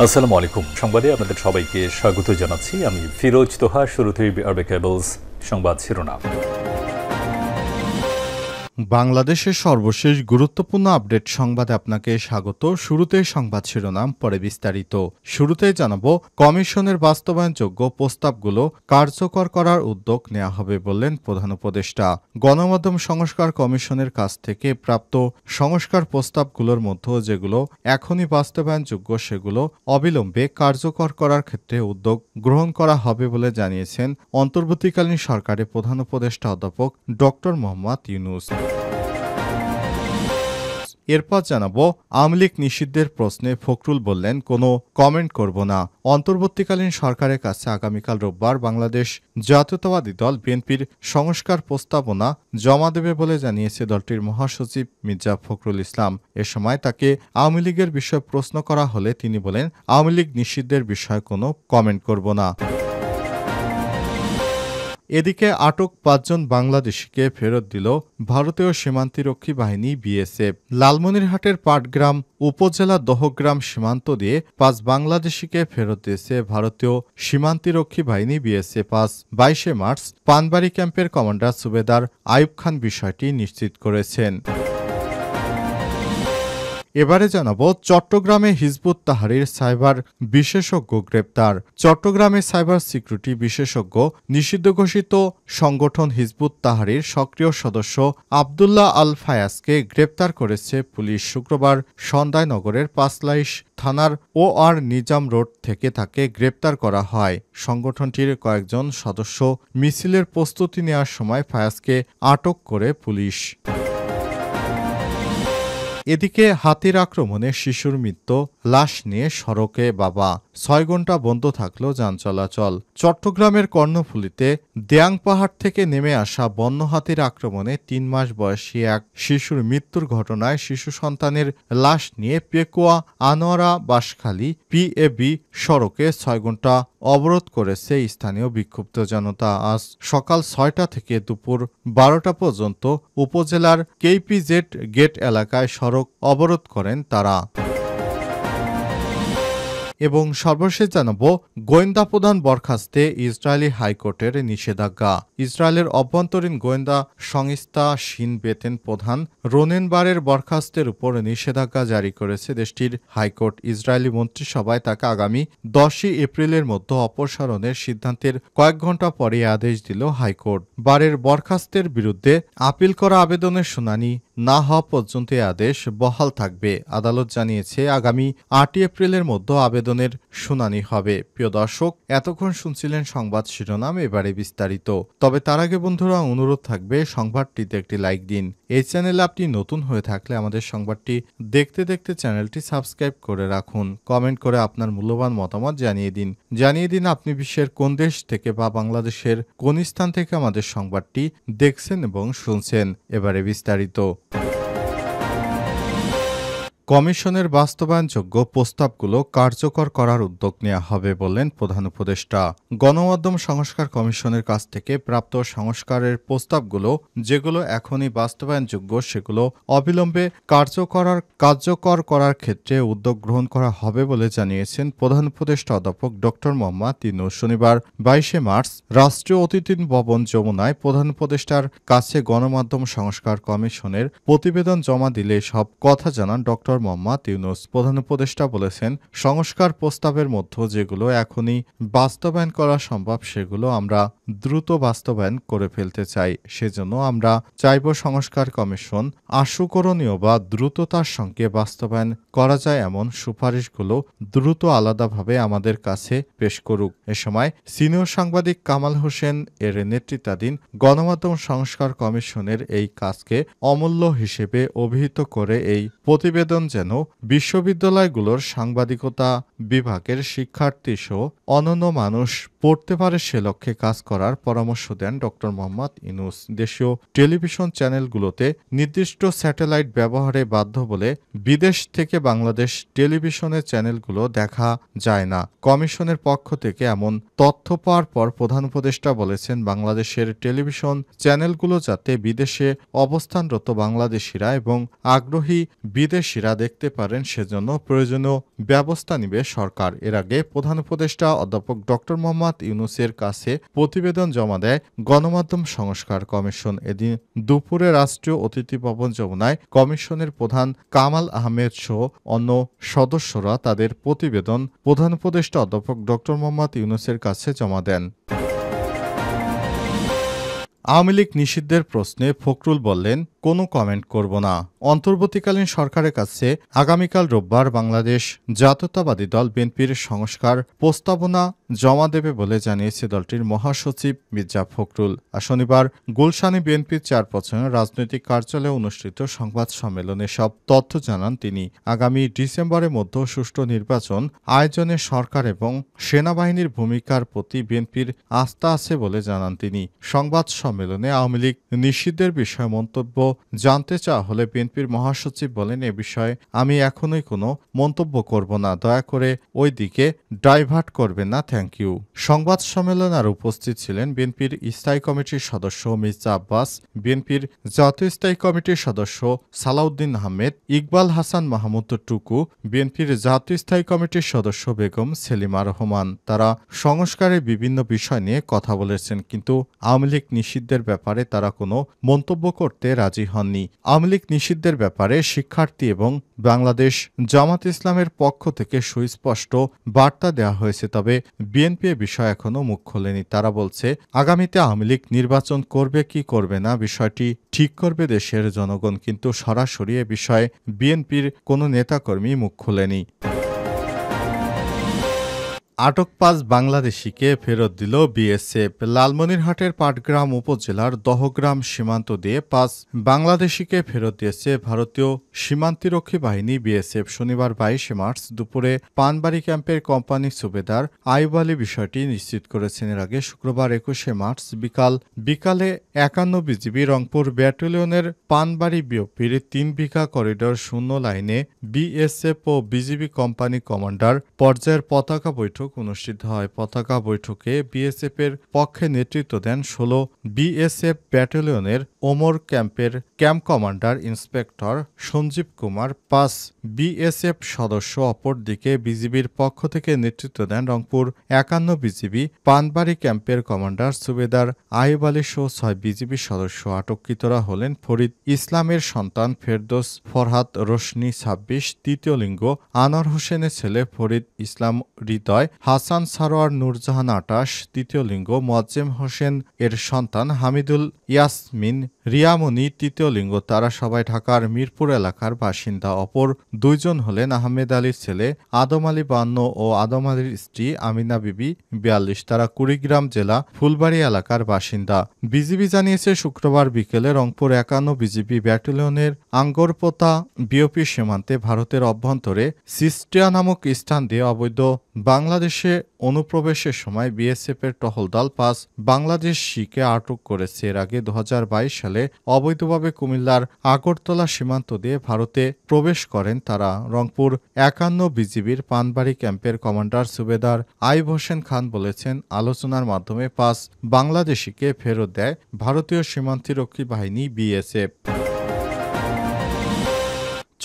আসসালামু আলাইকুম। সংবাদে আপনাদের সবাইকে স্বাগত জানাচ্ছি। আমি ফিরোজ তোহা। শুরুতেই আরবে কেবলস সংবাদ শিরোনাম। বাংলাদেশের সর্বশেষ গুরুত্বপূর্ণ আপডেট সংবাদে আপনাকে স্বাগত। শুরুতেই সংবাদ শিরোনাম, পরে বিস্তারিত। শুরুতেই জানাবো, কমিশনের বাস্তবায়নযোগ্য প্রস্তাবগুলো কার্যকর করার উদ্যোগ নেওয়া হবে বললেন প্রধান উপদেষ্টা। গণমাধ্যম সংস্কার কমিশনের কাছ থেকে প্রাপ্ত সংস্কার প্রস্তাবগুলোর মধ্যে যেগুলো এখনই বাস্তবায়নযোগ্য সেগুলো অবিলম্বে কার্যকর করার ক্ষেত্রে উদ্যোগ গ্রহণ করা হবে বলে জানিয়েছেন অন্তর্বর্তীকালীন সরকারের প্রধান উপদেষ্টা অধ্যাপক ডক্টর মোহাম্মদ ইউনূস। এরপর জানাবো, আওয়ামী লীগ নিষিদ্ধের প্রশ্নে ফখরুল বললেন, কোনো কমেন্ট করব না। অন্তর্বর্তীকালীন সরকারের কাছে আগামীকাল রোববার বাংলাদেশ জাতীয়তাবাদী দল বিএনপির সংস্কার প্রস্তাবনা জমা দেবে বলে জানিয়েছে দলটির মহাসচিব মির্জা ফখরুল ইসলাম। এ সময় তাকে আওয়ামী লীগের বিষয়ে প্রশ্ন করা হলে তিনি বলেন, আওয়ামী লীগ নিষিদ্ধের বিষয়ে কোনো কমেন্ট করব না। এদিকে আটক ৫ জন বাংলাদেশিকে ফেরত দিল ভারতীয় সীমান্তরক্ষী বাহিনী বিএসএফ। লালমনিরহাটের পাটগ্রাম উপজেলা দহগ্রাম সীমান্ত দিয়ে ৫ বাংলাদেশিকে ফেরত দিয়েছে ভারতীয় সীমান্তরক্ষী বাহিনী বিএসএফ। ২২ মার্চ পানবাড়ি ক্যাম্পের কমান্ডার সুবেদার আইয়ুব খান বিষয়টি নিশ্চিত করেছেন। এবারে জানাবো, চট্টগ্রামে হিজবুত তাহরীর সাইবার বিশেষজ্ঞ গ্রেপ্তার। চট্টগ্রামে সাইবার সিকিউরিটি বিশেষজ্ঞ নিষিদ্ধ ঘোষিত সংগঠন হিজবুত তাহরীর সক্রিয় সদস্য আবদুল্লাহ আল ফায়াজকে গ্রেপ্তার করেছে পুলিশ। শুক্রবার সন্ধ্যায় নগরের পাঁচলাইশ থানার ওআর নিজাম রোড থেকে তাকে গ্রেপ্তার করা হয়। সংগঠনটির কয়েকজন সদস্য মিছিলের প্রস্তুতি নেওয়ার সময় ফায়াজকে আটক করে পুলিশ। এদিকে হাতির আক্রমণে শিশুর মৃত্যু, লাশ নিয়ে সড়কে বাবা। ৬ ঘণ্টা বন্ধ থাকল যান চলাচল। চট্টগ্রামের কর্ণফুলীতে দেয়াং পাহাড় থেকে নেমে আসা বন্য হাতির আক্রমণে ৩ মাস বয়সী এক শিশুর মৃত্যুর ঘটনায় শিশু সন্তানের লাশ নিয়ে পেকুয়া আনোয়ারা বাঁশখালী পিএবি সড়কে ৬ ঘণ্টা অবরোধ করেছে স্থানীয় বিক্ষুব্ধ জনতা। আজ সকাল ৬টা থেকে দুপুর ১২টা পর্যন্ত উপজেলার কেইপিজেড গেট এলাকায় সড়ক অবরোধ করেন তারা। এবং সর্বশেষ জানাবো, গোয়েন্দা প্রধান বরখাস্তে ইসরায়েলি হাইকোর্টের নিষেধাজ্ঞা। ইসরায়েলের অভ্যন্তরীণ গোয়েন্দা সংস্থা শিন বেতেন প্রধান রোনেনবারের বরখাস্তের উপর নিষেধাজ্ঞা জারি করেছে দেশটির হাইকোর্ট। ইসরায়েলি মন্ত্রিসভায় তাকে আগামী ১০ই এপ্রিলের মধ্যে অপসারণের সিদ্ধান্তের কয়েক ঘণ্টা পরে আদেশ দিল হাইকোর্ট। বারের বরখাস্তের বিরুদ্ধে আপিল করা আবেদনের শুনানি না হওয়া পর্যন্ত এ আদেশ বহাল থাকবে। আদালত জানিয়েছে আগামী ৮ই এপ্রিলের মধ্যে আবেদনের শুনানি হবে। প্রিয় দর্শক, এতক্ষণ শুনছিলেন সংবাদ শিরোনাম, এবারে বিস্তারিত। তবে তার আগে বন্ধুরা, অনুরোধ থাকবে সংবাদটিতে একটি লাইক দিন। এই চ্যানেলে আপনি নতুন হয়ে থাকলে আমাদের সংবাদটি দেখতে দেখতে চ্যানেলটি সাবস্ক্রাইব করে রাখুন। কমেন্ট করে আপনার মূল্যবান মতামত জানিয়ে দিন আপনি বিশ্বের কোন দেশ থেকে বা বাংলাদেশের কোন স্থান থেকে আমাদের সংবাদটি দেখছেন এবং শুনছেন। এবারে বিস্তারিত। কমিশনের বাস্তবায়নযোগ্য প্রস্তাবগুলো কার্যকর করার উদ্যোগ নেওয়া হবে বললেন প্রধান উপদেষ্টা। গণমাধ্যম সংস্কার কমিশনের কাছ থেকে প্রাপ্ত সংস্কারের প্রস্তাবগুলো যেগুলো এখনই বাস্তবায়নযোগ্য সেগুলো অবিলম্বে কার্যকর করার ক্ষেত্রে উদ্যোগ গ্রহণ করা হবে বলে জানিয়েছেন প্রধান উপদেষ্টা অধ্যাপক ডক্টর মোহাম্মদ ইউনূস। শনিবার ২২ মার্চ রাষ্ট্রীয় অতিথি ভবন যমুনায় প্রধান উপদেষ্টার কাছে গণমাধ্যম সংস্কার কমিশনের প্রতিবেদন জমা দিলে সব কথা জানান ডক্টর মোহাম্মদ ইউনূস। প্রধান উপদেষ্টা বলেছেন, সংস্কার প্রস্তাবের মধ্যে যেগুলো এখনই বাস্তবায়ন করা সম্ভব সেগুলো আমরা দ্রুত বাস্তবায়ন করে ফেলতে চাই। সেজন্য আমরা চাইব সংস্কার কমিশন আশুকরণীয় বা দ্রুততার সঙ্গে বাস্তবায়ন করা যায় এমন সুপারিশগুলো দ্রুত আলাদাভাবে আমাদের কাছে পেশ করুক। এ সময় সিনিয়র সাংবাদিক কামাল হোসেন এর নেতৃত্বাধীন গণমাধ্যম সংস্কার কমিশনের এই কাজকে অমূল্য হিসেবে অভিহিত করে এই প্রতিবেদন যেন বিশ্ববিদ্যালয়গুলোর সাংবাদিকতা বিভাগের শিক্ষার্থীসহ অন্যান্য মানুষ পড়তে পারে সে লক্ষ্যে কাজ করার পরামর্শ দেন ড মোহাম্মদ ইউনূস। দেশীয় টেলিভিশন চ্যানেলগুলোতে নির্দিষ্ট স্যাটেলাইট ব্যবহারে বাধ্য বলে বিদেশ থেকে বাংলাদেশ টেলিভিশনের চ্যানেলগুলো দেখা যায় না। কমিশনের পক্ষ থেকে এমন তথ্য পাওয়ার পর প্রধান উপদেষ্টা বলেছেন, বাংলাদেশের টেলিভিশন চ্যানেলগুলো যাতে বিদেশে অবস্থানরত বাংলাদেশিরা এবং আগ্রহী বিদেশিরা ব্যবসায়ীরা দেখতে পারেন সেজন্য প্রয়োজনীয় ব্যবস্থা নেবে সরকার। এর আগে প্রধান উপদেষ্টা অধ্যাপক ডক্টর মোহাম্মদ ইউনূসের কাছে প্রতিবেদন জমা দেয় গণমাধ্যম সংস্কার কমিশন। এদিন দুপুরে রাষ্ট্রীয় অতিথি ভবন যমুনায় কমিশনের প্রধান কামাল আহমেদ সহ অন্য সদস্যরা তাদের প্রতিবেদন প্রধান উপদেষ্টা অধ্যাপক ডক্টর মোহাম্মদ ইউনূসের কাছে জমা দেন। আওয়ামী লীগ নিষিদ্ধের প্রশ্নে ফখরুল বললেন, কোনো কমেন্ট করব না। অন্তর্বর্তীকালীন সরকারের কাছে আগামীকাল রোববার বাংলাদেশ জাতীয়তাবাদী দল বিএনপির সংস্কার প্রস্তাবনা জমা দেবে বলে জানিয়েছে দলটির মহাসচিব মির্জা ফখরুল। আর শনিবার গুলশানে বিএনপির চেয়ারপারসনের রাজনৈতিক কার্যালয়ে অনুষ্ঠিত সংবাদ সম্মেলনে সব তথ্য জানান তিনি। আগামী ডিসেম্বরের মধ্যে সুষ্ঠু নির্বাচন আয়োজনে সরকার এবং সেনাবাহিনীর ভূমিকার প্রতি বিএনপির আস্থা আছে বলে জানান তিনি। সংবাদ সম্মেলনে আওয়ামী লীগ নিষিদ্ধের বিষয়ে মন্তব্য জানতে চাওয়া হলে বিএনপির মহাসচিব বলেন, এ বিষয়ে আমি এখনই কোনো মন্তব্য করব না, দয়া করে ওই দিকে ডাইভার্ট করবেন না, থ্যাংক ইউ। সংবাদ সম্মেলনে আর উপস্থিত ছিলেন বিএনপির স্থায়ী কমিটির সদস্য মির্জা আব্বাস, বিএনপির জাতীয় স্থায়ী কমিটির সদস্য সালাউদ্দিন আহমেদ, ইকবাল হাসান মাহমুদ টুকু, বিএনপির জাতীয় স্থায়ী কমিটির সদস্য বেগম সেলিমা রহমান। তারা সংস্কারের বিভিন্ন বিষয় নিয়ে কথা বলেছেন, কিন্তু আওয়ামী লীগ নিষিদ্ধের ব্যাপারে তারা কোনো মন্তব্য করতে রাজি হননি। আওয়ামী লীগ নিষিদ্ধের ব্যাপারে শিক্ষার্থী এবং বাংলাদেশ জামাত ইসলামের পক্ষ থেকে সুস্পষ্ট বার্তা দেওয়া হয়েছে, তবে বিএনপি এ বিষয়ে এখনও মুখ খোলেনি। তারা বলছে, আগামীতে আওয়ামী লীগ নির্বাচন করবে কি করবে না বিষয়টি ঠিক করবে দেশের জনগণ, কিন্তু সরাসরি এ বিষয়ে বিএনপির কোনো নেতাকর্মী মুখ খোলেনি। আটক ৫ বাংলাদেশিকে ফেরত দিল বিএসএফ। লালমনিরহাটের পাটগ্রাম উপজেলার দহগ্রাম সীমান্ত দিয়ে ৫ বাংলাদেশিকে ফেরত দিয়েছে ভারতীয় সীমান্তরক্ষী বাহিনী বিএসএফ। শনিবার ২২ মার্চ দুপুরে পানবাড়ি ক্যাম্পের কোম্পানি সুবেদার আইয়ুব আলী বিষয়টি নিশ্চিত করেছেন। এর আগে শুক্রবার ২১ মার্চ বিকালে ৫১ বিজিবি রংপুর ব্যাটালিয়নের পানবাড়ি বিওপির ৩ বিঘা করিডোর শূন্য লাইনে বিএসএফ ও বিজিবি কোম্পানি কমান্ডার পর্যায়ের পতাকা বৈঠক অনুষ্ঠিত হয়। পতাকা বৈঠকে বিএসএফ এর পক্ষে নেতৃত্ব দেন ১৬ বিএসএফ ব্যাটালিয়নের ওমর ক্যাম্পের camp commander inspector Sanjeev Kumar, ৫ BSF সদস্য। অপরদিকে বিজিবির পক্ষ থেকে নেতৃত্ব দেন রংপুর ৫১ বিজিবি পানবাড়ি ক্যাম্পের কমান্ডার সুবেদার আইয়ুব আলী সহ ৬ বিজিবি সদস্য। আটককৃতরা হলেন ফরিদ ইসলামের সন্তান ফেরদৌস ফরহাদ রোশনি ২৬, তৃতীয় লিঙ্গ আনোয়ার হোসেনের ছেলে ফরিদ ইসলাম হৃদয়, হাসান সারোয়ার নূরজাহান ২৮, তৃতীয় লিঙ্গ মোয়াজ্জেম হোসেন এর সন্তান হামিদুল ইয়াসমিন রিয়ামণি, তৃতীয় লিঙ্গ। তারা সবাই ঢাকার মিরপুর এলাকার বাসিন্দা। অপর ২ জন হলেন আহমেদ আলীর ছেলে আদম আলী ৫২ ও আদম আলীর স্ত্রী আমিনা বিবি ৪২। তারা কুড়িগ্রাম জেলা ফুলবাড়ি এলাকার বাসিন্দা। বিজিবি জানিয়েছে, শুক্রবার বিকেলে রংপুর ৫১ বিজিবি ব্যাটালিয়নের আঙ্গরপোতা বিওপি সীমান্তে ভারতের অভ্যন্তরে সিস্টিয়া নামক স্থান দিয়ে অবৈধ বাংলাদেশে অনুপ্রবেশের সময় বিএসএফ এর টহল দল ৫ বাংলাদেশিকে আটক করেছে। এর আগে ২০২২ সালে অবৈধভাবে কুমিল্লার আগরতলা সীমান্ত দিয়ে ভারতে প্রবেশ করেন তারা। রংপুর ৫১ বিজিবির পানবাড়ি ক্যাম্পের কমান্ডার সুবেদার আইয়ুব হোসেন খান বলেছেন, আলোচনার মাধ্যমে ৫ বাংলাদেশিকে ফেরত দেয় ভারতীয় সীমান্তরক্ষী বাহিনী বিএসএফ।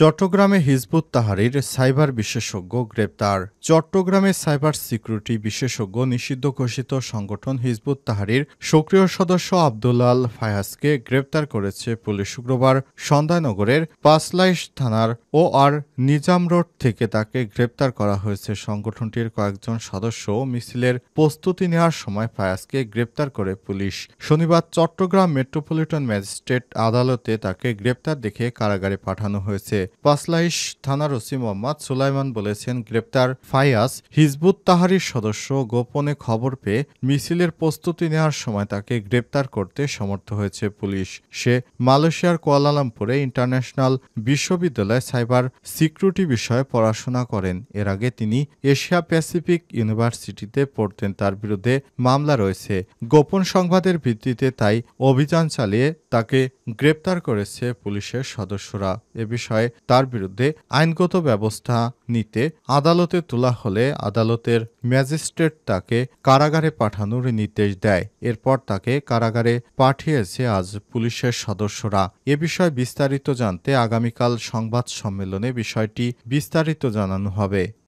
চট্টগ্রামে হিজবুত তাহরীর সাইবার বিশেষজ্ঞ গ্রেপ্তার। চট্টগ্রামের সাইবার সিকিউরিটি বিশেষজ্ঞ নিষিদ্ধ ঘোষিত সংগঠন হিজবুত তাহরীর সক্রিয় সদস্য আব্দুল্লাহ আল ফায়াজকে গ্রেপ্তার করেছে পুলিশ। শুক্রবার সন্ধ্যায় নগরের পাঁচলাইশ থানার ওআর নিজাম রোড থেকে তাকে গ্রেপ্তার করা হয়েছে। সংগঠনটির কয়েকজন সদস্য মিছিলের প্রস্তুতি নেওয়ার সময় ফায়াজকে গ্রেপ্তার করে পুলিশ। শনিবার চট্টগ্রাম মেট্রোপলিটন ম্যাজিস্ট্রেট আদালতে তাকে গ্রেপ্তার দেখে কারাগারে পাঠানো হয়েছে। পাঁচলাইশ থানার ওসি মোহাম্মদ সুলাইমান বলেছেন, গ্রেপ্তার ফায়াজ হিজবুত তাহরীর সদস্য। গোপনে খবর পেয়ে মিছিলের প্রস্তুতি নেওয়ার সময় তাকে গ্রেপ্তার করতে সমর্থ হয়েছে পুলিশ। সে মালয়েশিয়ার কুয়ালালামপুরে ইন্টারন্যাশনাল বিশ্ববিদ্যালয়ে সাইবার সিকিউরিটি বিষয়ে পড়াশোনা করেন। এর আগে তিনি এশিয়া প্যাসিফিক ইউনিভার্সিটিতে পড়তেন। তার বিরুদ্ধে মামলা রয়েছে। গোপন সংবাদের ভিত্তিতে তাই অভিযান চালিয়ে তাকে গ্রেপ্তার করেছে পুলিশের সদস্যরা। এ বিষয়ে তার বিরুদ্ধে আইনগত ব্যবস্থা নিতে আদালতে তোলা হলে আদালতের ম্যাজিস্ট্রেট তাকে কারাগারে পাঠানোর নির্দেশ দেয়। এরপর তাকে কারাগারে পাঠিয়েছে আজ পুলিশের সদস্যরা। এ বিষয়ে বিস্তারিত জানতে আগামীকাল সংবাদ সম্মেলনে বিষয়টি বিস্তারিত জানানো হবে।